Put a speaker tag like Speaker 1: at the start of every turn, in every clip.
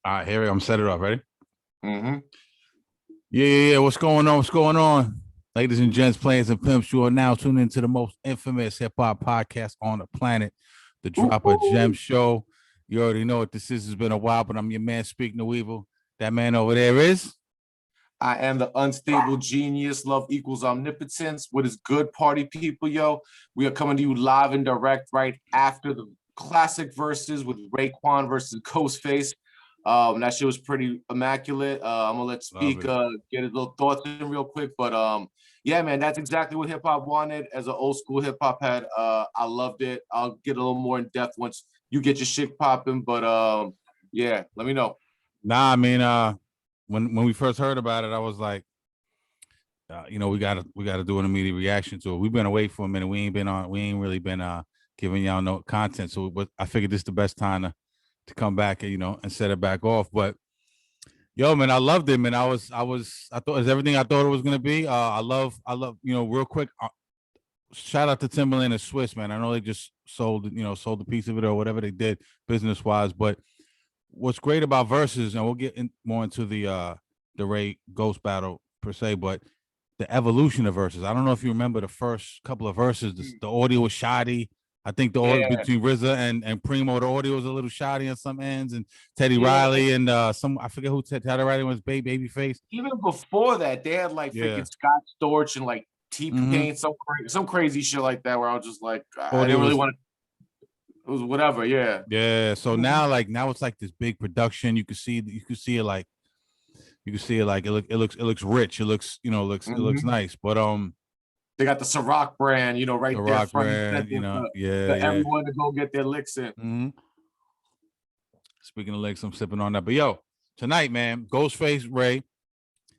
Speaker 1: All right, here I'm set it up. Ready?
Speaker 2: Mm-hmm.
Speaker 1: Yeah. What's going on? What's going on? Ladies and gents, players and pimps, you are now tuned into the most infamous hip hop podcast on the planet, the Drop a Gem Show. You already know what this is. It's been a while, but I'm your man speaking to evil. That man over there is.
Speaker 2: I am the unstable genius. Love equals omnipotence. What is good, party people, yo? We are coming to you live and direct right after the classic verses with Raekwon versus Ghostface. That shit was pretty immaculate. I'm gonna let Speak get his little thoughts in real quick, but yeah, man, that's exactly what hip hop wanted. As an old school hip hop head, I loved it. I'll get a little more in depth once you get your shit popping, but yeah, let me know.
Speaker 1: Nah, I mean, when we first heard about it, I was like, we gotta do an immediate reaction to it. We've been away for a minute. We ain't really been giving y'all no content. So I figured this is the best time to come back and and set it back off. But yo, man, I loved it, man. I thought it was everything I thought it was gonna be. I love, real quick. Shout out to Timberland and Swiss, man. I know they just sold a piece of it or whatever they did business wise, but what's great about verses, and we'll get more into the Ray Ghost battle per se, but the evolution of verses. I don't know if you remember the first couple of verses. The audio was shoddy. I think the audio between RZA and Primo, the audio was a little shoddy on some ends, and Teddy Riley and I forget who Teddy Riley was, Babyface.
Speaker 2: Even before that, they had like freaking Scott Storch and like T-Pain, some crazy shit like that, where I was just like, I didn't really want to. It was whatever, yeah.
Speaker 1: Yeah. So now it's like this big production. You can see it like it looks rich. It looks it looks nice. But
Speaker 2: they got the Ciroc brand, right
Speaker 1: the
Speaker 2: there
Speaker 1: Rock
Speaker 2: front
Speaker 1: brand,
Speaker 2: for everyone to go get their licks in.
Speaker 1: Mm-hmm. Speaking of licks, I'm sipping on that. But yo, tonight, man, Ghostface Ray.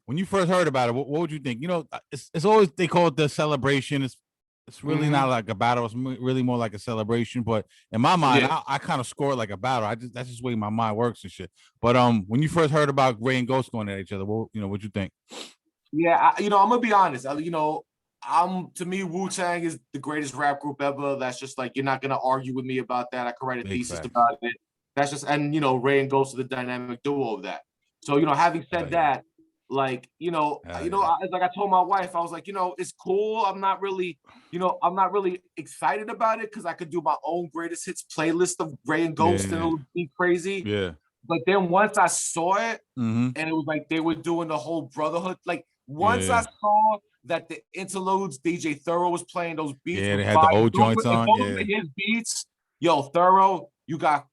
Speaker 1: When you first heard about it, what would you think? It's always they call it the celebration. It's really not like a battle. It's really more like a celebration. But in my mind, I kind of score it like a battle. That's just the way my mind works and shit. But when you first heard about Ray and Ghost going at each other, what'd you think?
Speaker 2: Yeah, I'm gonna be honest. To me, Wu-Tang is the greatest rap group ever. That's just like you're not gonna argue with me about that. I could write a thesis about it. That's just Ray and Ghost are the dynamic duo of that. So having said that. Like, like I told my wife, I was like, it's cool. I'm not really excited about it because I could do my own greatest hits playlist of Ray and Ghost and it would be crazy.
Speaker 1: Yeah.
Speaker 2: But then once I saw it and it was like they were doing the whole brotherhood, like once I saw that the interludes DJ Thorough was playing those beats.
Speaker 1: Yeah, they had the old joints on.
Speaker 2: His beats, yo, Thorough, you got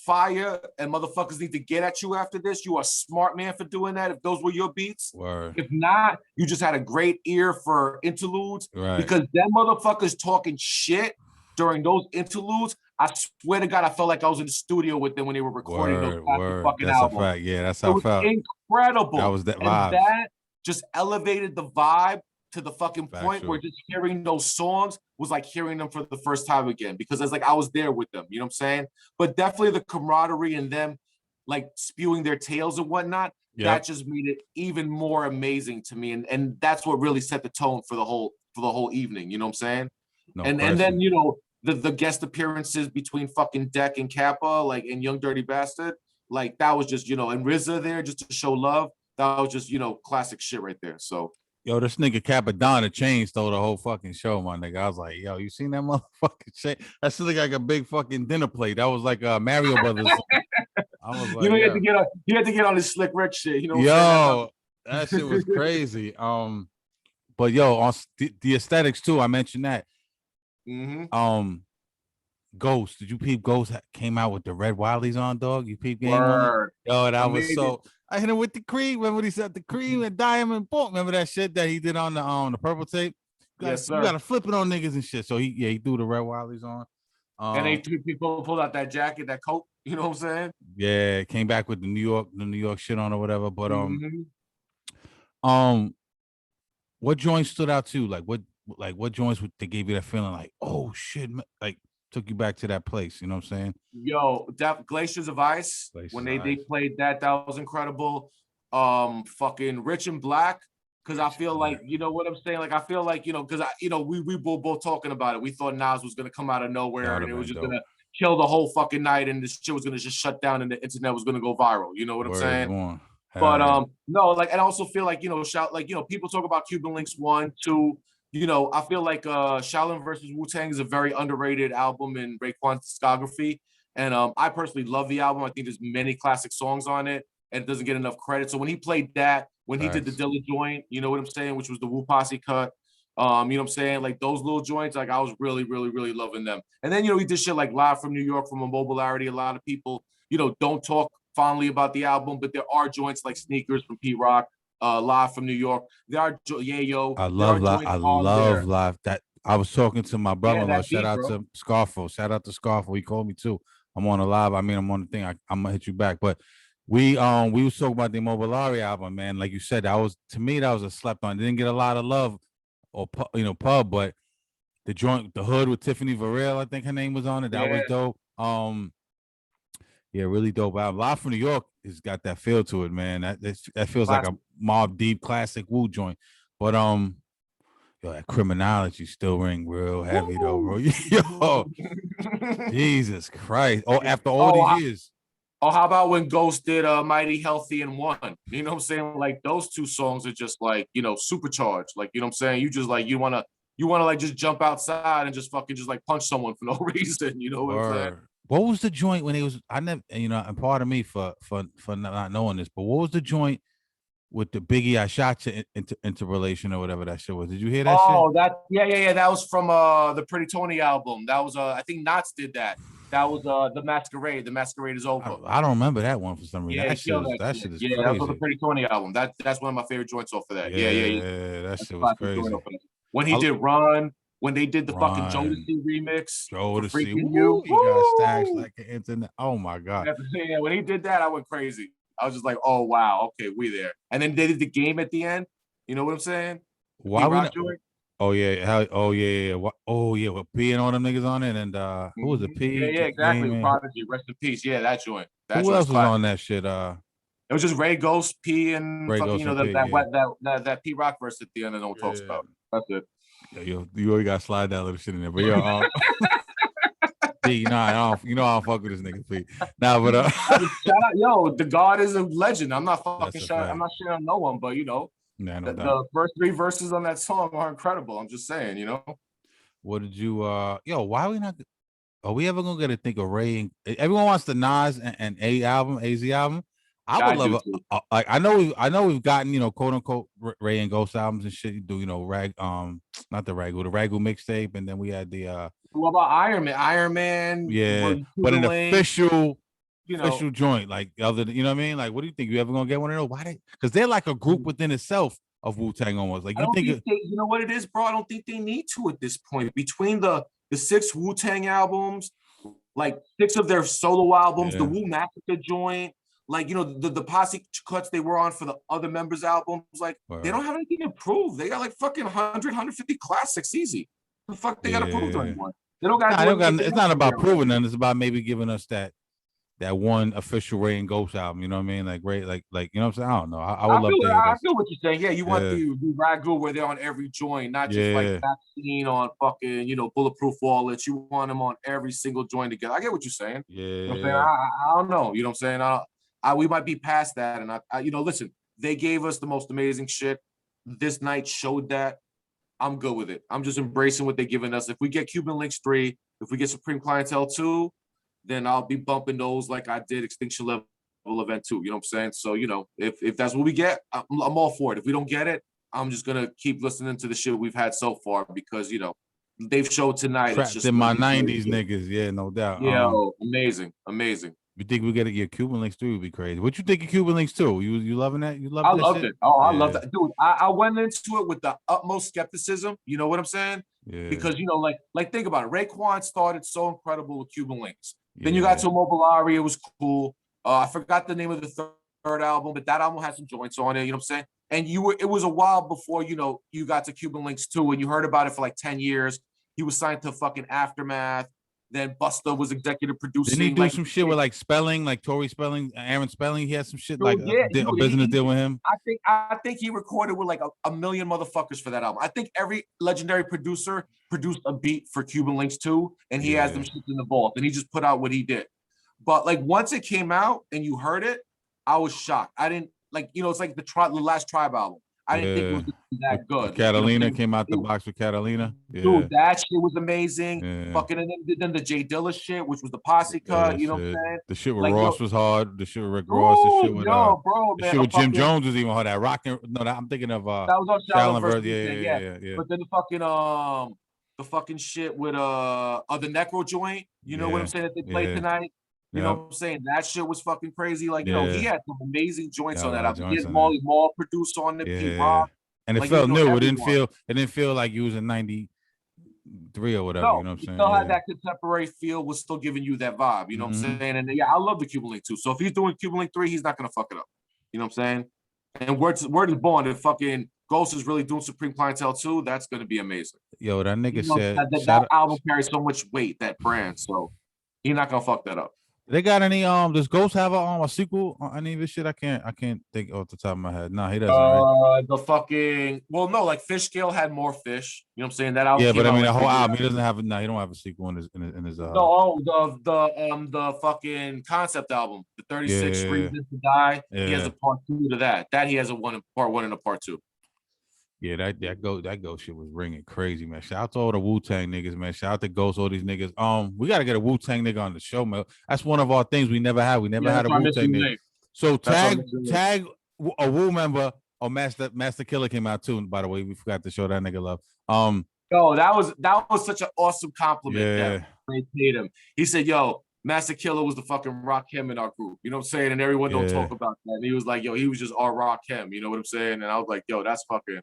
Speaker 2: fire, and motherfuckers need to get at you after this. You are a smart man for doing that if those were your beats.
Speaker 1: Word.
Speaker 2: If not, you just had a great ear for interludes.
Speaker 1: Right.
Speaker 2: Because them motherfuckers talking shit during those interludes, I swear to God, I felt like I was in the studio with them when they were recording those fucking
Speaker 1: that's
Speaker 2: albums.
Speaker 1: A fact. Yeah, that's how I felt.
Speaker 2: Incredible.
Speaker 1: That was that
Speaker 2: vibe. And that just elevated the vibe to the fucking point where just hearing those songs was like hearing them for the first time again, because it's like I was there with them, you know what I'm saying? But definitely the camaraderie and them like spewing their tales and whatnot, that just made it even more amazing to me. And that's what really set the tone for the whole evening, you know what I'm saying? And then the guest appearances between fucking Deck and Kappa, like and Young Dirty Bastard, like that was just, and RZA there just to show love. That was just, classic shit right there. So
Speaker 1: yo, this nigga Capadonna chain stole the whole fucking show, my nigga. I was like, yo, you seen that motherfucking chain? That shit like a big fucking dinner plate. That was like Mario Brothers. I was like,
Speaker 2: he had to get on his Slick Rick shit.
Speaker 1: That shit was crazy. But yo, on the aesthetics too, I mentioned that. Ghost, did you peep? Ghost came out with the red Wileys on, dog. You peep game on it? Yo, that was so. I hit him with the cream. Remember what he said? The cream and diamond bolt. Remember that shit that he did on the purple tape?
Speaker 2: Yes, sir.
Speaker 1: You gotta flip it on niggas and shit. So he threw the red Wileys on.
Speaker 2: And people pulled out that jacket, that coat. You know what I'm saying?
Speaker 1: Yeah, came back with the New York shit on or whatever. But what joints stood out too? Like what joints they gave you that feeling like, oh shit, like took you back to that place, you know what I'm saying?
Speaker 2: Yo, that Glaciers of Ice, when they played that was incredible. Fucking Rich and Black, because I feel like, you know what I'm saying? Like I feel like, because we were both talking about it. We thought Nas was gonna come out of nowhere and it was just gonna kill the whole fucking night, and this shit was gonna just shut down, and the internet was gonna go viral. You know what I'm saying?
Speaker 1: One.
Speaker 2: But no, like, and I also feel like, people talk about Cuban Links 1, 2. I feel like Shaolin versus Wu-Tang is a very underrated album in Raekwon's discography. And I personally love the album. I think there's many classic songs on it, and it doesn't get enough credit. So when he played that, when he did the Dilla joint, you know what I'm saying, which was the Wu Posse cut, you know what I'm saying? Like those little joints, like I was really, really, really loving them. And then, he did shit like Live from New York from Immobilarity. A lot of people, don't talk fondly about the album, but there are joints like Sneakers from Pete Rock, Live from New York. There are Yayo.
Speaker 1: I love live. That I was talking to my brother-in-law. Shout out to Scarfo. Shout out to Scarfo. He called me too. I'm on a live. I mean, I'm on the thing. I'm gonna hit you back. But we was talking about the Immobiliari album, man. Like you said, that was a slept on. It didn't get a lot of love or pub, but the joint, the hood with Tiffany Varell, I think her name was on it. That was dope. Yeah, really dope album. Live from New York has got that feel to it, man. That feels like a Mobb Deep classic Wu joint. But that Criminology still ring real heavy though, bro. Yo, Jesus Christ. Oh, after all these years.
Speaker 2: Oh, how about when Ghost did Mighty Healthy and One? You know what I'm saying? Like those two songs are just like, supercharged. Like, you know what I'm saying? You just like you wanna like just jump outside and just fucking just like punch someone for no reason. You know what I'm saying?
Speaker 1: What was the joint when it was? I never, and part of me for not knowing this, but what was the joint with the Biggie "I Shot You" into relation or whatever that shit was? Did you hear that shit?
Speaker 2: Oh, yeah. That was from the Pretty Tony album. That was I think Knots did that. That was the Masquerade. The Masquerade is over.
Speaker 1: I don't remember that one for some reason. That shit is crazy.
Speaker 2: That was on the Pretty Tony album. That's one of my favorite joints off of that. Yeah.
Speaker 1: That shit was crazy.
Speaker 2: When he did Run. When they did the fucking Jodeci remix,
Speaker 1: Jodeci, you got stacks like an internet. Oh my god!
Speaker 2: Yeah, when he did that, I went crazy. I was just like, "Oh wow, okay, we there." And then they did the game at the end. You know what I'm saying?
Speaker 1: Why we not? Oh yeah, with P and all them niggas on it, and who was it? P?
Speaker 2: Yeah, exactly. Prodigy, rest in peace. Yeah, that joint.
Speaker 1: Who else was on that shit?
Speaker 2: It was just Ray Ghost, P, and fucking, that P Rock verse at the end that no one talks about. That's it.
Speaker 1: Yeah, you already got to slide that little shit in there, but yo, P, I don't fuck with this nigga P. Nah, but
Speaker 2: shout out, the God is a legend. I'm not fucking sure. I'm not sharing no one, but the first 3 verses on that song are incredible. I'm just saying,
Speaker 1: What did you why are we not? Are we ever gonna get to think of Ray? Everyone wants the Nas and AZ album. I would love it. Like I know we've gotten quote unquote Ray and Ghost albums and shit. You do not the Ragu mixtape, and then we had the
Speaker 2: what about Iron Man? Iron Man,
Speaker 1: yeah, but an official joint, like other than, you know what I mean? Like, what do you think? You ever gonna get one of those? Why because they're like a group within itself of Wu-Tang almost. Like
Speaker 2: you know what it is, bro? I don't think they need to at this point. Between the 6 Wu-Tang albums, like 6 of their solo albums, the Wu Massacre joint. Like, the posse cuts they were on for the other members' albums, like, they don't have anything to prove. They got like fucking 100, 150 classics easy. The fuck they got to prove to anyone? They don't got.
Speaker 1: It's not about proving them. It's about maybe giving us that one official Ray and Ghost album. You know what I mean? Like Ray, like you know what I'm saying? I don't know. I would love to hear
Speaker 2: I feel what you're saying. Yeah, you want the Ragu where they're on every joint, not just like Vaccine on fucking Bulletproof Wallets. You want them on every single joint together. I get what you're saying.
Speaker 1: Yeah.
Speaker 2: You know what I'm saying? I don't know. You know what I'm saying? We might be past that, and listen, they gave us the most amazing shit. This night showed that. I'm good with it. I'm just embracing what they're giving us. If we get Cuban Links 3, if we get Supreme Clientele 2, then I'll be bumping those like I did Extinction Level Event 2. You know what I'm saying? So, if that's what we get, I'm all for it. If we don't get it, I'm just gonna keep listening to the shit we've had so far because they've showed tonight.
Speaker 1: It's just in my 90s niggas, yeah, no doubt.
Speaker 2: Yeah, amazing.
Speaker 1: You think we gotta get Cuban Links 3 would be crazy. What you think of Cuban Links 2? You loving that? You loving that?
Speaker 2: I loved it. Oh, I love that. Dude, I went into it with the utmost skepticism. You know what I'm saying?
Speaker 1: Yeah.
Speaker 2: Because like think about it. Raekwon started so incredible with Cuban Links. Then you got to Immobiliari, it was cool. I forgot the name of the third album, but that album had some joints on it, you know what I'm saying? And it was a while before, you got to Cuban Links 2 and you heard about it for like 10 years. He was signed to fucking Aftermath. Then Busta was executive
Speaker 1: Didn't he
Speaker 2: producing.
Speaker 1: do
Speaker 2: Like,
Speaker 1: some shit with like Spelling, like Tori Spelling, Aaron Spelling? He had some shit like
Speaker 2: dude, yeah,
Speaker 1: a
Speaker 2: dude,
Speaker 1: business deal with him.
Speaker 2: I think he recorded with like a million motherfuckers for that album. I think every legendary producer produced a beat for Cuban Links 2, and he has them shit in the vault, and he just put out what he did. But like once it came out and you heard it, I was shocked. I didn't like, you know, it's like the last Tribe album. I didn't think it was that good.
Speaker 1: Catalina
Speaker 2: like,
Speaker 1: came out the box with Catalina.
Speaker 2: Dude, that shit was amazing.
Speaker 1: Yeah.
Speaker 2: Fucking, and then the Jay Dilla shit, which was the posse cut. You know what I'm saying?
Speaker 1: The shit with
Speaker 2: Like,
Speaker 1: Ross was hard. The shit with Rick Ross. The shit with
Speaker 2: bro,
Speaker 1: the
Speaker 2: man,
Speaker 1: shit with Jim Jones was even hard. That rocking. No, I'm thinking of
Speaker 2: that was on Shallow versus
Speaker 1: yeah.
Speaker 2: But then the fucking shit with the Necro joint. You know what I'm saying, that they played tonight. You know what I'm saying? That shit was fucking crazy. Like, you know, he had some amazing joints on that album. He had Molly Mall produced on it. Pete Rock.
Speaker 1: And it felt new. It didn't feel like you was in 93 or whatever.
Speaker 2: No,
Speaker 1: you know what I'm saying?
Speaker 2: Still had that contemporary feel, was still giving you that vibe. You know what I'm saying? And yeah, I love the Cuban Link 2. So if he's doing Cuban Link 3, he's not gonna fuck it up. You know what I'm saying? And word is born. If fucking Ghost is really doing Supreme Clientele 2, that's gonna be amazing.
Speaker 1: Yo, that nigga said
Speaker 2: that album carries so much weight, that brand. So he's not gonna fuck that up.
Speaker 1: They got any does Ghost have a sequel on any of this shit? I can't think off the top of my head. No, he doesn't. Right?
Speaker 2: The fucking like Fish Scale had more fish. You know what I'm saying? That album.
Speaker 1: Yeah, but I mean the whole album. He doesn't have he don't have a sequel in his
Speaker 2: the fucking concept album, the 36 Reasons to Die. He has a part 2 to that. That he has a part 1 and a part 2.
Speaker 1: Yeah, that Ghost shit was ringing crazy, man. Shout out to all the Wu-Tang niggas, man. Shout out to Ghost, all these niggas. We gotta get a Wu-Tang nigga on the show, man. That's one of our things we never had. We never had a Wu-Tang nigga. So tag a Wu member. Oh, Master Killer came out too. By the way, we forgot to show that nigga love.
Speaker 2: Yo, that was such an awesome compliment. Yeah, they paid him. He said, "Yo, Master Killer was the fucking Rakim in our group." You know what I'm saying? And everyone don't talk about that. And he was like, "Yo, he was just our Rakim." You know what I'm saying? And I was like, "Yo, that's fucking."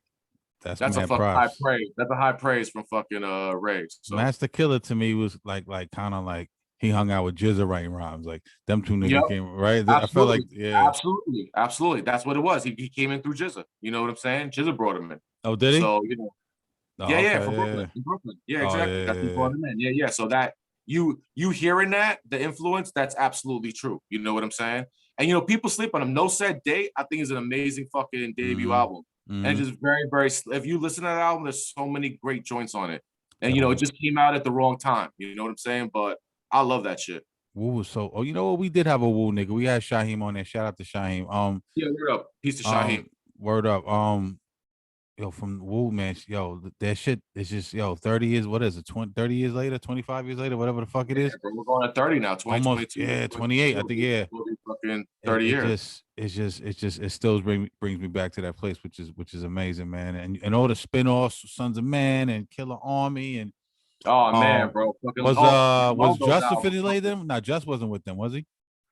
Speaker 2: That's a fucking high praise. That's a high praise from fucking Ray. So.
Speaker 1: Master Killer to me was like kind of like he hung out with Jizza writing rhymes. Like them two niggas came right. Absolutely. I felt like
Speaker 2: absolutely. That's what it was. He came in through Jizza. You know what I'm saying? Jizza brought him in.
Speaker 1: Oh, did he?
Speaker 2: So you know. From Brooklyn. From Brooklyn. Yeah, exactly. That's what brought him in. Yeah. So that you hearing that, the influence, that's absolutely true. You know what I'm saying? And you know, people sleep on him. No Sad Date, I think, is an amazing fucking debut album. And it's just very, very. If you listen to that album, there's so many great joints on it, and you know, it just came out at the wrong time. You know what I'm saying? But I love that shit.
Speaker 1: Wu was so. Oh, you know what? We did have a Wu nigga. We had Shaheem on there. Shout out to Shaheem.
Speaker 2: Yeah, word up. Peace to Shaheem.
Speaker 1: Word up. Yo, from Wu, man, yo, that shit is just, 30 years, what is it, 30 years later, 25 years later, whatever the fuck it is?
Speaker 2: Bro, we're going at 30 now, 2022.
Speaker 1: Almost, 28, I think,
Speaker 2: fucking 30 years.
Speaker 1: It still brings me back to that place, which is amazing, man. And all the spinoffs, Sons of Man and Killer Army and
Speaker 2: man, bro.
Speaker 1: Was Just affiliated them? No, Just wasn't with them, was he?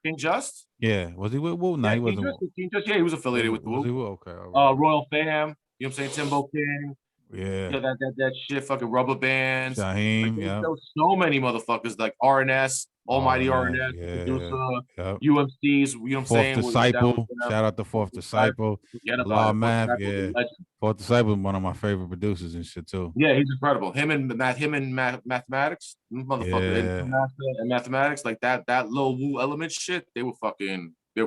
Speaker 2: King Just?
Speaker 1: Yeah, was he with Wu? No, he wasn't.
Speaker 2: King Just, he was affiliated with Wu.
Speaker 1: Was he Wu? Okay. Right.
Speaker 2: Royal Fam. You know what I'm saying? Timbo King.
Speaker 1: Yeah.
Speaker 2: That shit, fucking Rubber Bands.
Speaker 1: Shaheem,
Speaker 2: like, so many motherfuckers like RNS, Almighty RNS, producer, emcees. You know what I'm saying?
Speaker 1: Fourth Disciple. Shout out to Fourth Disciple. Law Math, Fourth Disciple is one of my favorite producers and shit too.
Speaker 2: Yeah, he's incredible. Him and mathematics, motherfucker, and mathematics, like that little Wu element shit. They were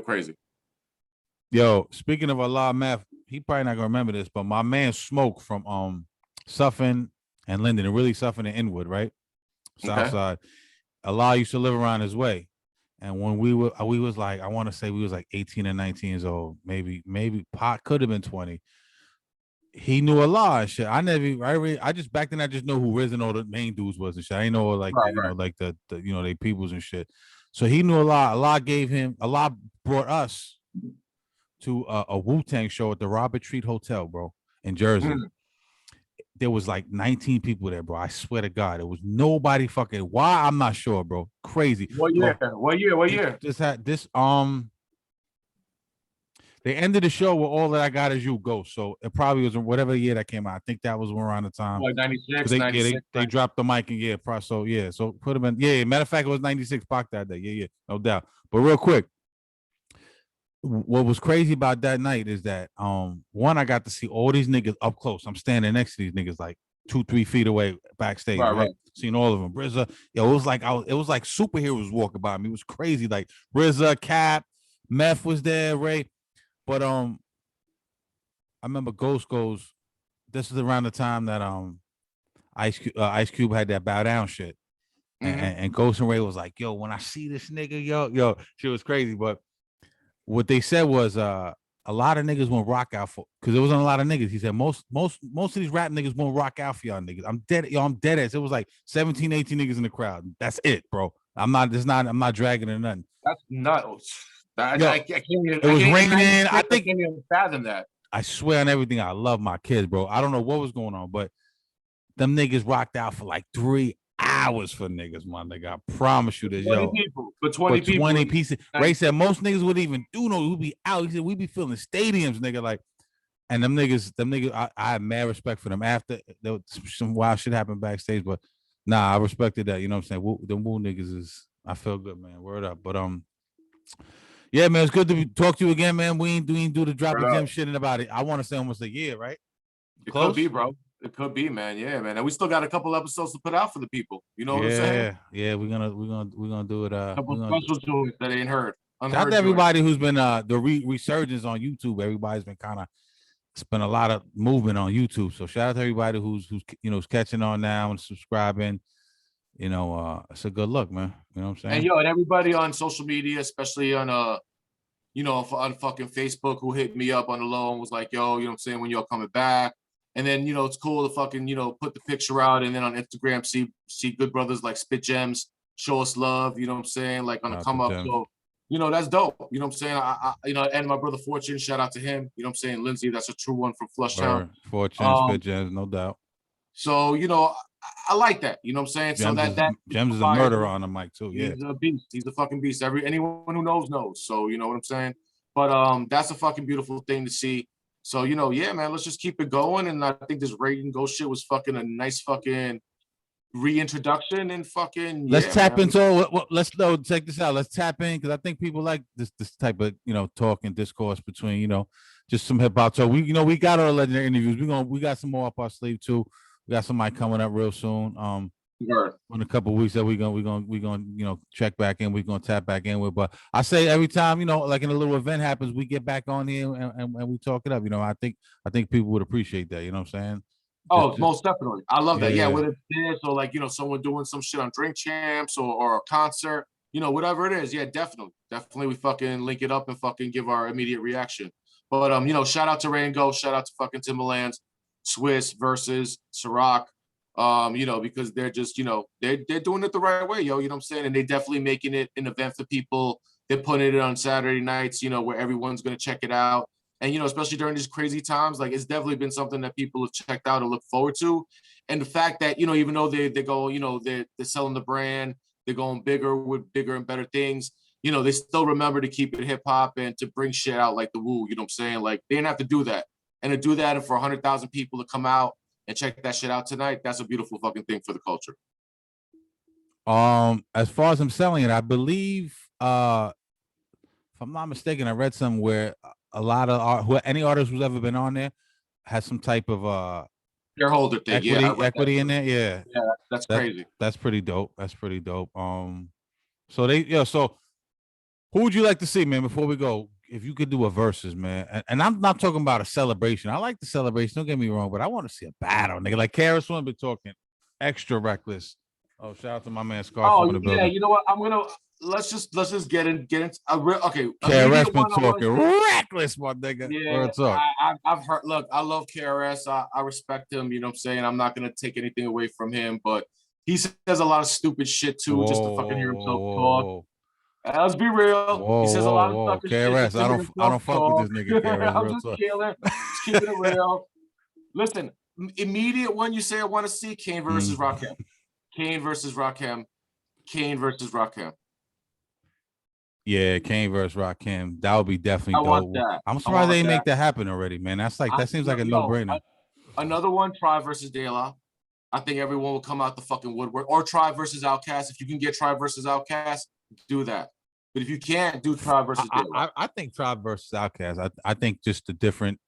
Speaker 2: crazy.
Speaker 1: Yo, speaking of Allah Math, he probably not gonna remember this, but my man Smoke from Suffin and Linden, and really Suffin and Inwood, right? Southside. Allah used to live around his way. And when we was like, I want to say we was like 18 and 19 years old, maybe Pot could have been 20. He knew Allah and shit. I just back then I just know who Riz and all the main dudes was and shit. I didn't know like like the they peoples and shit. So he knew Allah. Allah brought us to a Wu-Tang show at the Robert Treat Hotel, bro, in Jersey. There was like 19 people there, bro. I swear to God, there was nobody fucking. Why? I'm not sure, bro. Crazy.
Speaker 2: What year? What year?
Speaker 1: This had this. They ended the show with All That I Got Is You, Ghost. So it probably was whatever year that came out. I think that was around the time.
Speaker 2: Like 96.
Speaker 1: They dropped the mic and so put them in. Matter of fact, it was 96 Pac that day. Yeah, no doubt. But real quick. What was crazy about that night is that one, I got to see all these niggas up close. I'm standing next to these niggas like 2-3 feet away backstage, right?
Speaker 2: Right.
Speaker 1: Seen all of them. RZA, yo, it was like superheroes walking by me. It was crazy. Like RZA, Cap, Meth was there, Ray. But I remember Ghost goes. This is around the time that Ice Cube had that bow down shit. And Ghost and Ray was like, yo, when I see this nigga, yo, shit was crazy. But what they said was a lot of niggas won't rock out for, because there wasn't a lot of niggas. He said most of these rap niggas won't rock out for y'all niggas. I'm dead ass. It was like 17, 18 niggas in the crowd. That's it, bro. I'm not dragging or nothing.
Speaker 2: That's nuts. I can't even,
Speaker 1: it was raining. I
Speaker 2: can't even fathom that.
Speaker 1: I swear on everything, I love my kids, bro. I don't know what was going on, but them niggas rocked out for like 3 hours for niggas, my nigga. I promise you this,
Speaker 2: 20 people. For 20 people.
Speaker 1: 20 pieces. Ray said most niggas wouldn't even do no, we'd be out. He said we'd be filling stadiums, nigga. Like, and them niggas, I had mad respect for them. After there was some wild shit happened backstage, but nah, I respected that. You know what I'm saying? Them Woo niggas is, I feel good, man. Word up. But yeah, man, it's good to talk to you again, man. We ain't do the drop of gem shit in about it. I want to say almost a year, right?
Speaker 2: It could be, bro. It could be, man. Yeah, man. And we still got a couple episodes to put out for the people. You know what I'm saying?
Speaker 1: Yeah, we're gonna do it.
Speaker 2: A couple special joints that ain't heard.
Speaker 1: Shout out to everybody who's been the resurgence on YouTube. Everybody's been kind of spent a lot of movement on YouTube. So shout out to everybody who's catching on now and subscribing. You know, it's a good look, man. You know what I'm saying?
Speaker 2: And yo, and everybody on social media, especially on on fucking Facebook, who hit me up on the low and was like, yo, you know what I'm saying, when y'all coming back. And then, it's cool to fucking, put the picture out, and then on Instagram, see good brothers like Spit Gems show us love, you know what I'm saying, like on the come up. So, that's dope. You know what I'm saying? I and my brother Fortune, shout out to him. You know what I'm saying? Lindsay, that's a true one from Flushtown.
Speaker 1: Fortune, Spit Gems, no doubt.
Speaker 2: So, I like that. You know what I'm saying?
Speaker 1: Gems is a murderer on the mic too. Yeah.
Speaker 2: He's a beast. He's a fucking beast. Anyone who knows. So, you know what I'm saying? But that's a fucking beautiful thing to see. So, yeah, man, let's just keep it going. And I think this Reagan Go shit was fucking a nice fucking reintroduction and fucking.
Speaker 1: Let's tap into let's check this out. Let's tap in, because I think people like this type of talk and discourse between just some hip hop. So we got our legendary interviews. We got some more up our sleeve too. We got somebody coming up real soon. In a couple of weeks that we're gonna check back in. We're gonna tap back in with. But I say every time like in a little event happens, we get back on here and we talk it up. I think people would appreciate that. You know what I'm saying?
Speaker 2: Most definitely. I love that. Yeah, whether it's this or like someone doing some shit on Drink Champs or a concert, whatever it is. Yeah, definitely. We fucking link it up and fucking give our immediate reaction. But shout out to Rain Go, shout out to fucking Timberlands, Swiss versus Ciroc. Because they're just, they're doing it the right way, yo, you know what I'm saying? And they definitely making it an event for people. They're putting it on Saturday nights, where everyone's going to check it out. And, especially during these crazy times, like it's definitely been something that people have checked out and look forward to. And the fact that, even though they go, they're selling the brand, they're going bigger with bigger and better things, they still remember to keep it hip hop and to bring shit out like the Woo, you know what I'm saying? Like they didn't have to do that. And to do that and for 100,000 people to come out and check that shit out tonight, that's a beautiful fucking thing for the culture.
Speaker 1: As far as I'm selling it, I believe, if I'm not mistaken, I read somewhere a lot of any artist who's ever been on there has some type of
Speaker 2: shareholder thing,
Speaker 1: equity in there. Yeah,
Speaker 2: that's crazy.
Speaker 1: That's pretty dope. So who would you like to see, man? Before we go, if you could do a versus, man, and I'm not talking about a celebration. I like the celebration. Don't get me wrong, but I want to see a battle, nigga. Like Krs-one been talking extra reckless. Oh, shout out to my man Scarf.
Speaker 2: Oh yeah, you know what? Let's just get into okay.
Speaker 1: KRS been talking reckless, my nigga.
Speaker 2: Yeah, I've heard. Look, I love KRS. I respect him. You know what I'm saying? I'm not gonna take anything away from him, but he says a lot of stupid shit too, just to fucking hear himself talk. Let's be real. He says a lot of fucking
Speaker 1: KRS, shit. I don't fuck with this nigga. KRS,
Speaker 2: I'm just killing. Just keeping it real. Listen, immediate one you say I want to see: Kane versus Rakim. Kane versus Rakim. Kane versus Rakim.
Speaker 1: Yeah, Kane versus Rakim. That would be definitely dope. I'm surprised they make that happen already, man. That's like that seems like a no-brainer.
Speaker 2: Another one, Tribe versus De La. I think everyone will come out the fucking woodwork. Or Tribe versus Outkast. If you can get Tribe versus Outkast, do that. But if you can't, do Tribe versus De La.
Speaker 1: I think Tribe versus Outkast. I think just the different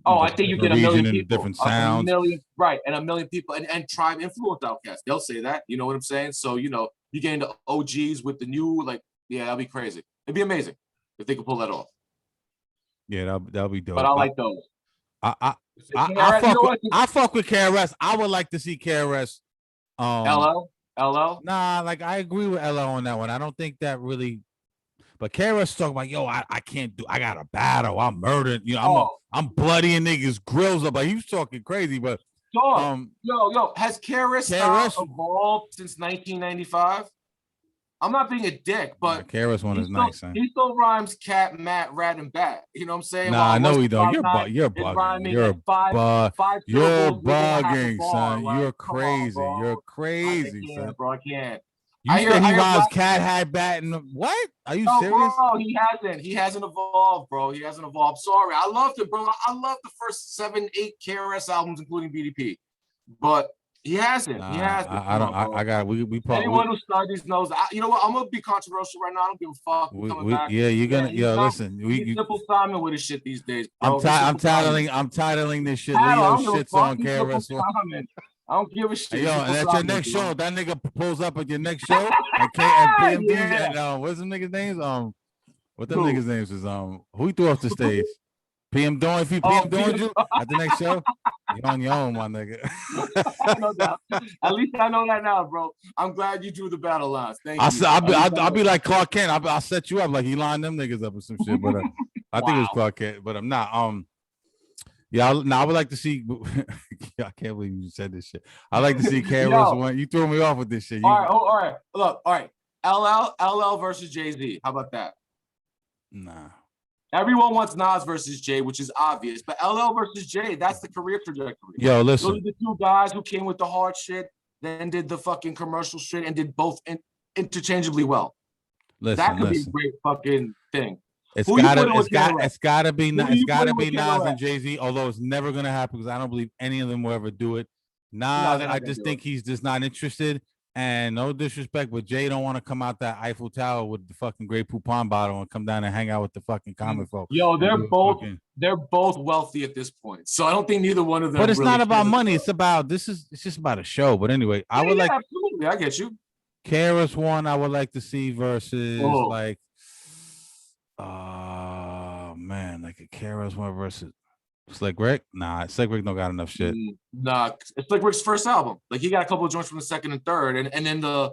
Speaker 2: Oh, I think you get a million
Speaker 1: region and
Speaker 2: people,
Speaker 1: different
Speaker 2: a
Speaker 1: sounds.
Speaker 2: million, right, and a million people, and Tribe influence Outkast. They'll say that. You know what I'm saying? So you get into OGs with the new, like, yeah, that'll be crazy. It'd be amazing if they could pull that off.
Speaker 1: Yeah, that'll be dope.
Speaker 2: But I like those.
Speaker 1: I fuck with KRS. I would like to see KRS.
Speaker 2: LL.
Speaker 1: Nah, like I agree with LL on that one. I don't think that really. But KRS talking about, yo, I can't do. I got a battle. I'm murdered. I'm bloodying niggas' grills up. Like he was talking crazy, but
Speaker 2: has KRS evolved since 1995? I'm not being a dick, but
Speaker 1: KRS-One is nice.
Speaker 2: He still rhymes cat, mat, rat, and bat. You know what I'm saying?
Speaker 1: Nah, I know he don't. You're bugging. You're bugging, son. You're crazy. You're crazy, son.
Speaker 2: Bro, I can't.
Speaker 1: You said he rhymes cat, hat, bat, and what? Are you serious?
Speaker 2: Bro, he hasn't. He hasn't evolved, bro. He hasn't evolved. Sorry, I loved it, bro. I loved the first 7, 8 KRS albums, including BDP, but he hasn't. He hasn't.
Speaker 1: I got. We probably.
Speaker 2: Anyone who studies knows. You know what? I'm gonna be controversial right now. I don't give a fuck.
Speaker 1: Yeah, you're gonna. Listen.
Speaker 2: Simple Simon with his shit these days,
Speaker 1: bro. I'm titling this shit. Leo shits on KRS-One.
Speaker 2: I don't give a shit.
Speaker 1: Yo, and that's your next show. That nigga pulls up at your next show. And PMD and what's them niggas' names? What them niggas' names is? Who he threw off the stage? PM Dawn. If he PM Dawn you at the next show, you're on your own, my nigga.
Speaker 2: No doubt. At least I know that now, bro. I'm glad you drew the battle lines. Thank you.
Speaker 1: I'll be like Clark Kent. I'll set you up like he lined them niggas up or some shit. But I think it was Clark Kent. But I'm not. Yeah, I would like to see. I can't believe you said this shit. I like to see KRS-One. You threw me off with this shit.
Speaker 2: All right. Look, all right. LL versus Jay-Z. How about that?
Speaker 1: Nah.
Speaker 2: Everyone wants Nas versus Jay, which is obvious. But LL versus Jay, that's the career trajectory.
Speaker 1: Yo, listen.
Speaker 2: Those are the two guys who came with the hard shit, then did the fucking commercial shit, and did both interchangeably well. That could be a great fucking thing.
Speaker 1: It's gotta be Nas and Jay-Z, although it's never gonna happen because I don't believe any of them will ever do it. Nas, I just think he's just not interested. And no disrespect, but Jay don't want to come out that Eiffel Tower with the fucking Grey Poupon bottle and come down and hang out with the fucking comic folk.
Speaker 2: Yo, they're both wealthy at this point, so I don't think neither one of them.
Speaker 1: But it's not about money. It's just about a show. But anyway, I would like
Speaker 2: absolutely. I get you.
Speaker 1: KRS-One, I would like to see versus like. Man, like a KRS-One versus Slick Rick. Nah, Slick Rick don't got enough shit.
Speaker 2: Nah, it's Slick Rick's first album. Like he got a couple of joints from the second and third, and then the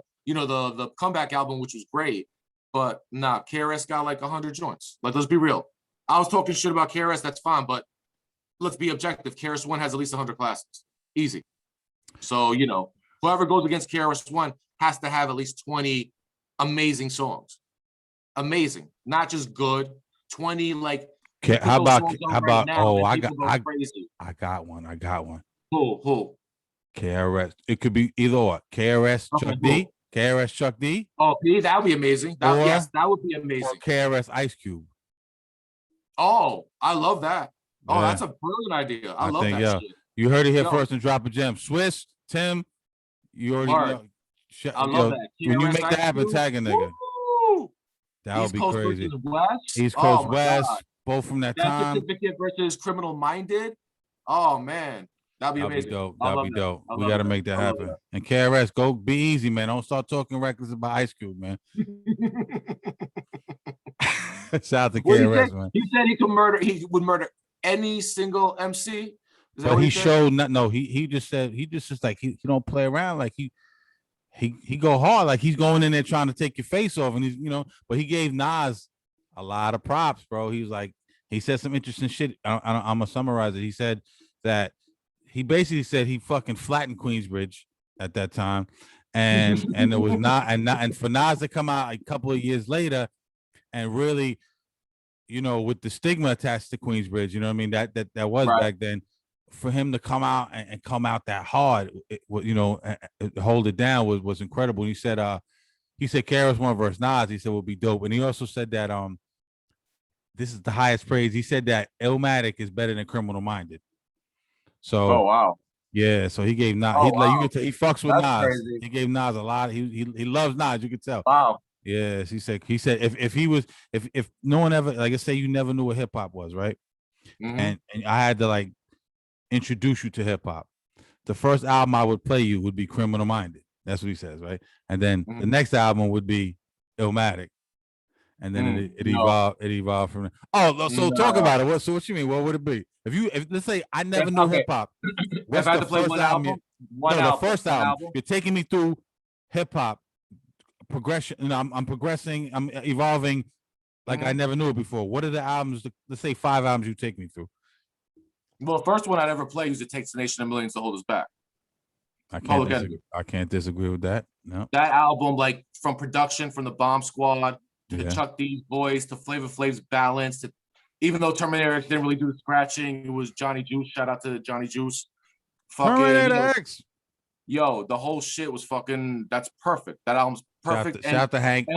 Speaker 2: comeback album, which was great. But nah, KRS got like 100 joints. Like let's be real. I was talking shit about KRS, that's fine, but let's be objective. KRS-One has at least 100 classics, easy. So whoever goes against KRS-One has to have at least 20 amazing songs. Amazing, not just good. 20 like.
Speaker 1: How about? I got one.
Speaker 2: Who?
Speaker 1: KRS. It could be either or. KRS Chuck D. KRS Chuck D.
Speaker 2: Oh, that would be amazing. That would be amazing.
Speaker 1: Or KRS Ice Cube.
Speaker 2: Oh, I love that. Oh, that's a brilliant idea. I love that shit.
Speaker 1: You heard it here first and drop a gem. Swiss, Tim, you already know.
Speaker 2: I love that.
Speaker 1: When you make that happen, tag a nigga. That would be crazy. East Coast West. Both from that time.
Speaker 2: Certificate versus Criminal Minded. Oh man, that'd be amazing.
Speaker 1: That'd be dope. We got to make that happen. And KRS, go be easy, man. Don't start talking reckless about Ice Cube, man. Shout out to KRS, man.
Speaker 2: He said he could murder. He would murder any single MC.
Speaker 1: But he showed not. No, he just said he just like he don't play around. Like he go hard. Like he's going in there trying to take your face off, and he's But he gave Nas a lot of props, bro. He was like, he said some interesting shit. I'm gonna summarize it. He said that he basically said he fucking flattened Queensbridge at that time, and it was and for Nas to come out a couple of years later and really, with the stigma attached to Queensbridge, you know what I mean? That was right. Back then. For him to come out and come out that hard, hold it down was incredible. And he said KRS-One versus Nas. He said would be dope, and he also said that this is the highest praise. He said that Illmatic is better than Criminal Minded. So,
Speaker 2: oh wow,
Speaker 1: yeah. So he gave Nas. You can tell he fucks with Nas. Crazy. He gave Nas a lot. He loves Nas. You can tell.
Speaker 2: Wow.
Speaker 1: Yes, he said if no one ever, like I say, you never knew what hip hop was, right? and I had to like introduce you to hip hop. The first album I would play you would be Criminal Minded. That's what he says, right? And then the next album would be Illmatic. And then it evolved. It evolved from. Oh, so talk about it. So what you mean? What would it be? If let's say I never knew hip hop, what's the first album? The first album. You're taking me through hip hop progression. You know, I'm progressing. I'm evolving like I never knew it before. What are the albums? Let's say 5 albums you take me through.
Speaker 2: Well, the first one I'd ever play is "It Takes a Nation of Millions to Hold Us Back."
Speaker 1: I can't disagree with that. No,
Speaker 2: that album, like from production, from the Bomb Squad to the Chuck D's Boys to Flavor Flav's Balance, to even though Terminator X didn't really do the scratching, it was Johnny Juice. Shout out to Johnny Juice.
Speaker 1: Terminator X.
Speaker 2: Yo, the whole shit was fucking. That's perfect. That album's perfect.
Speaker 1: Shout out to Hank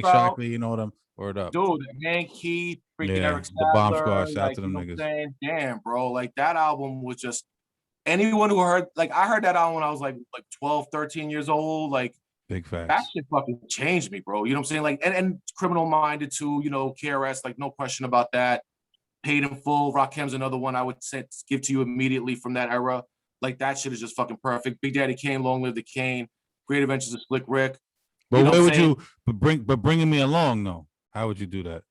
Speaker 1: Shockley. You know what I'm. Word up,
Speaker 2: dude. Hank Heath, freaking Eric Sadler,
Speaker 1: the Bomb Squad. Shout out to them niggas.
Speaker 2: Damn, bro, like that album was just. Anyone who heard, like, I heard that album when I was like 12, 13 years old. Like,
Speaker 1: big facts.
Speaker 2: That shit fucking changed me, bro. You know what I'm saying? Like, and Criminal Minded too. You know, KRS, like, no question about that. Paid in Full. Rakim's another one I would give to you immediately from that era. Like, that shit is just fucking perfect. Big Daddy Kane, Long Live the Kane. Great Adventures of Slick Rick.
Speaker 1: But where would you? But bringing me along though. How would you do that?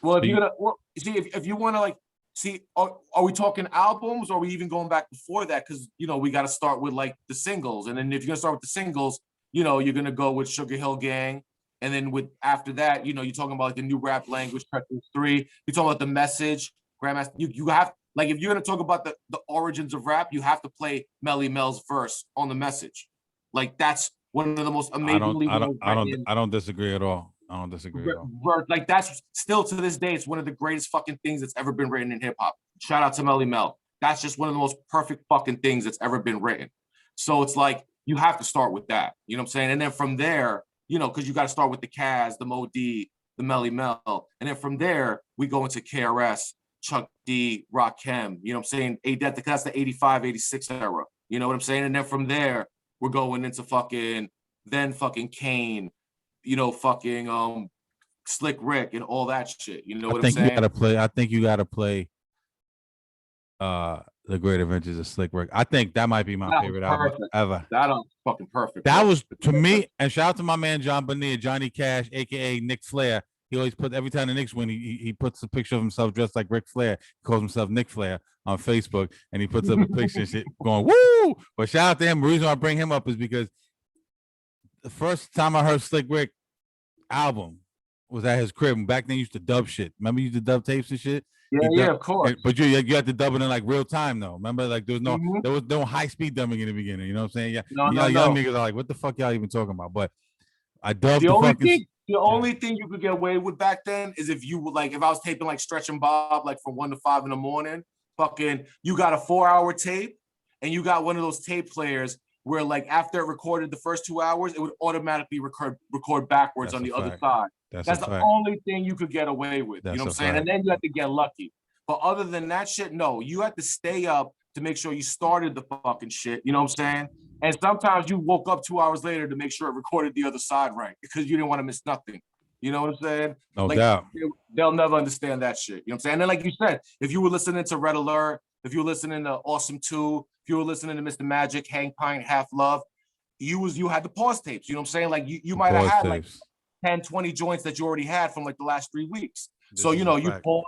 Speaker 2: Well, if you're gonna, see, if you want to like. See, are we talking albums or are we even going back before that? Because, you know, we got to start with like the singles. And then if you're going to start with the singles, you know, you're going to go with Sugar Hill Gang. And then with after that, you know, you're talking about like the new rap language, Treacherous 3. You're talking about the message, Grandmaster. You have, like, if you're going to talk about the origins of rap, you have to play Melly Mel's verse on the message. Like, that's one of the most amazingly.
Speaker 1: I don't disagree at all. I don't disagree at all.
Speaker 2: Like, that's still to this day, it's one of the greatest fucking things that's ever been written in hip hop. Shout out to Melly Mel. That's just one of the most perfect fucking things that's ever been written. So it's like, you have to start with that. You know what I'm saying? And then from there, you know, because you got to start with the Kaz, the Mo D, the Melly Mel. And then from there, we go into KRS, Chuck D, Rakim. You know what I'm saying? That's the 85, 86 era. You know what I'm saying? And then from there, we're going into fucking Kane. You know, fucking Slick Rick and all that shit. You know what I'm saying?
Speaker 1: I think you gotta play The Great Adventures of Slick Rick. I think that might be my favorite album ever.
Speaker 2: That was fucking perfect.
Speaker 1: That was to me, and shout out to my man John Bonilla, Johnny Cash, aka Nick Flair. He always put every time the Knicks win, he puts a picture of himself dressed like Ric Flair. He calls himself Nick Flair on Facebook, and he puts up a picture and shit going woo. But shout out to him. The reason I bring him up is because the first time I heard Slick Rick album was at his crib. Back then, you used to dub shit. Remember, you used to dub tapes and shit.
Speaker 2: Yeah, of course.
Speaker 1: But you had to dub it in like real time though. Remember, like there was no high speed dubbing in the beginning. You know what I'm saying? Yeah, young niggas are like, what the fuck y'all even talking about? But I dubbed
Speaker 2: the only thing you could get away with back then is if you were like, if I was taping like Stretch and Bob like from 1 to 5 in the morning, fucking, you got a 4-hour tape, and you got one of those tape players where like after it recorded the first 2 hours, it would automatically record backwards on the other side. That's the only thing you could get away with. You know what I'm saying? And then you have to get lucky. But other than that shit, no, you had to stay up to make sure you started the fucking shit. You know what I'm saying? And sometimes you woke up 2 hours later to make sure it recorded the other side right because you didn't want to miss nothing. You know what I'm saying?
Speaker 1: No doubt.
Speaker 2: They'll never understand that shit. You know what I'm saying? And then, like you said, if you were listening to Red Alert, if you were listening to Awesome 2, if you were listening to Mr. Magic, Hang Pint, Half Love, you had the pause tapes. You know what I'm saying? Like you might have had like 10, 20 joints that you already had from like the last 3 weeks. So, you know, you pause.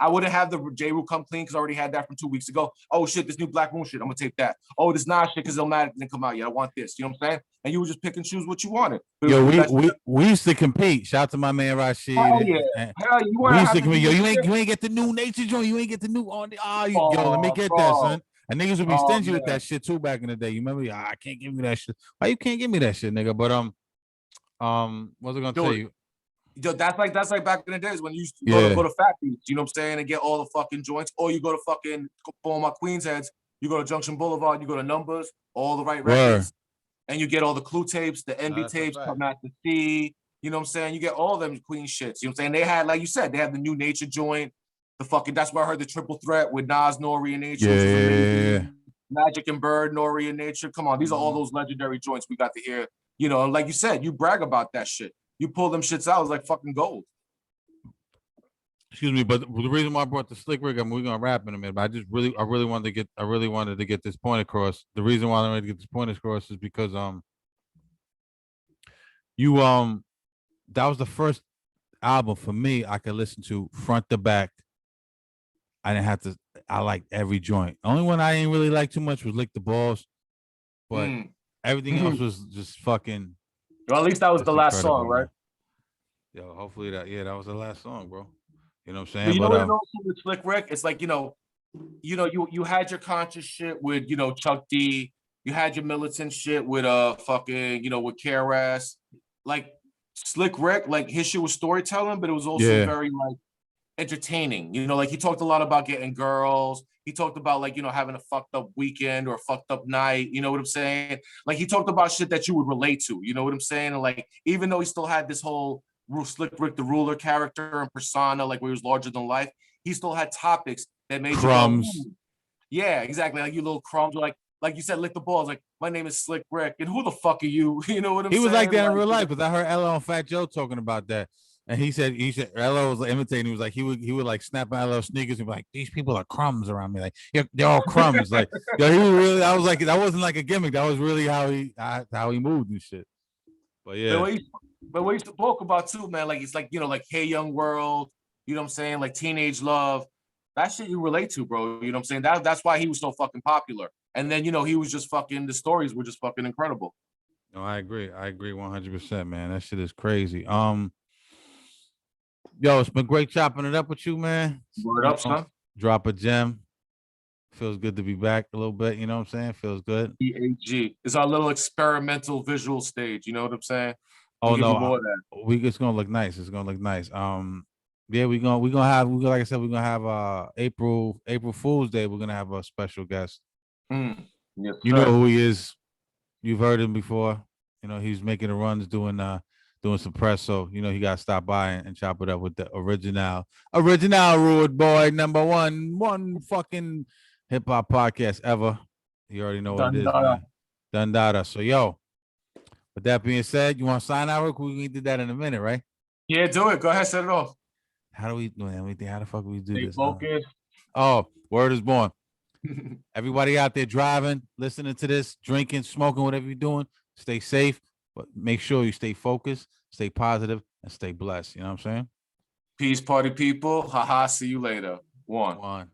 Speaker 2: I wouldn't have the J. Rule Come Clean because I already had that from 2 weeks ago. Oh shit, this new Black Moon shit, I'm gonna tape that. Oh, this Nas shit because Illmatic didn't come out yet. I want this. You know what I'm saying? And you would just pick and choose what you wanted.
Speaker 1: Yo, we used to compete. Shout out to my man Rashid.
Speaker 2: Hell yeah.
Speaker 1: We used to compete. Yo, you ain't get the new Nature joint. You ain't get the new on the yo, let me get that, son. And niggas would be stingy with that shit too back in the day. You remember? I can't give you that shit. Why you can't give me that shit, nigga? But what was I gonna tell you?
Speaker 2: Yo, that's like back in the days when you used to go to Fat Beats, you know what I'm saying, and get all the fucking joints, or you go to fucking for my Queens heads, you go to Junction Boulevard, you go to Numbers, all the right records, and you get all the Clue tapes, the Envy tapes, Come Out to See, you know what I'm saying? You get all them Queen shits, you know what I'm saying? They had, like you said, they had the New Nature joint, the fucking, that's where I heard the Triple Threat with Nas, Nori, and Nature.
Speaker 1: Yeah.
Speaker 2: Magic and Bird, Nori, and Nature. Come on, these are all those legendary joints we got to hear. You know, like you said, you brag about that shit. You pull them shits out, it's like fucking gold.
Speaker 1: excuse me, but the reason why I brought the Slick Rick, I mean, we're gonna wrap in a minute, but I really wanted to get this point across. The reason why I wanted to get this point across is because you that was the first album for me I could listen to front to back. I didn't have to. I liked every joint. Only one I didn't really like too much was Lick the Balls, but everything else was just fucking.
Speaker 2: Well, at least that was the last song, right?
Speaker 1: Yo, hopefully that was the last song, bro. You know what I'm saying?
Speaker 2: But you know what it also with Slick Rick? It's like, you had your conscious shit with, Chuck D. You had your militant shit with fucking, with KRS. Like Slick Rick, like his shit was storytelling, but it was also very like entertaining. Like he talked a lot about getting girls. He talked about like, having a fucked up weekend or a fucked up night. You know what I'm saying? Like he talked about shit that you would relate to. You know what I'm saying? And like, even though he still had this whole Slick Rick the Ruler character and persona, like where he was larger than life, he still had topics that made
Speaker 1: crumbs.
Speaker 2: You go, yeah, exactly. Like you little crumbs, like you said, lick the balls. Like my name is Slick Rick, and who the fuck are you? You know what I'm saying?
Speaker 1: He was like that in real life, because I heard LL and Fat Joe talking about that. And he said LL was imitating. He was like, he would like snap on LL sneakers and be like, these people are crumbs around me. Like, they're all crumbs. Like, yo, he was really. I was like, that wasn't like a gimmick. That was really how he moved and shit. But yeah.
Speaker 2: But what he spoke about too, man, like it's like, like Hey Young World, you know what I'm saying? Like Teenage Love. That shit you relate to, bro. You know what I'm saying? That's why he was so fucking popular. And then, he was just fucking, the stories were just fucking incredible.
Speaker 1: No, I agree 100%, man. That shit is crazy. Yo, it's been great chopping it up with you, man.
Speaker 2: Word up, son.
Speaker 1: Drop a gem. Feels good to be back a little bit, you know what I'm saying? Feels good.
Speaker 2: EAG. It's our little experimental visual stage, you know what I'm saying?
Speaker 1: Oh no, it's gonna look nice. It's gonna look nice. Yeah, we're gonna have, like I said, we're gonna have April Fool's Day. We're gonna have a special guest.
Speaker 2: Yes,
Speaker 1: you know who he is. You've heard him before. He's making the runs, doing some press. So he got to stop by and chop it up with the original Rude Boy one fucking hip hop podcast ever. You already know what it is, man. Dundada. So yo, with that being said, you want to sign out? We did that in a minute, right?
Speaker 2: Yeah, do it. Go ahead, set it off.
Speaker 1: How do we do anything? How the fuck do we do this?
Speaker 2: Focus.
Speaker 1: Oh, word is born. Everybody out there driving, listening to this, drinking, smoking, whatever you're doing, stay safe, but make sure you stay focused, stay positive, and stay blessed. You know what I'm saying?
Speaker 2: Peace, party people. Haha. See you later. One.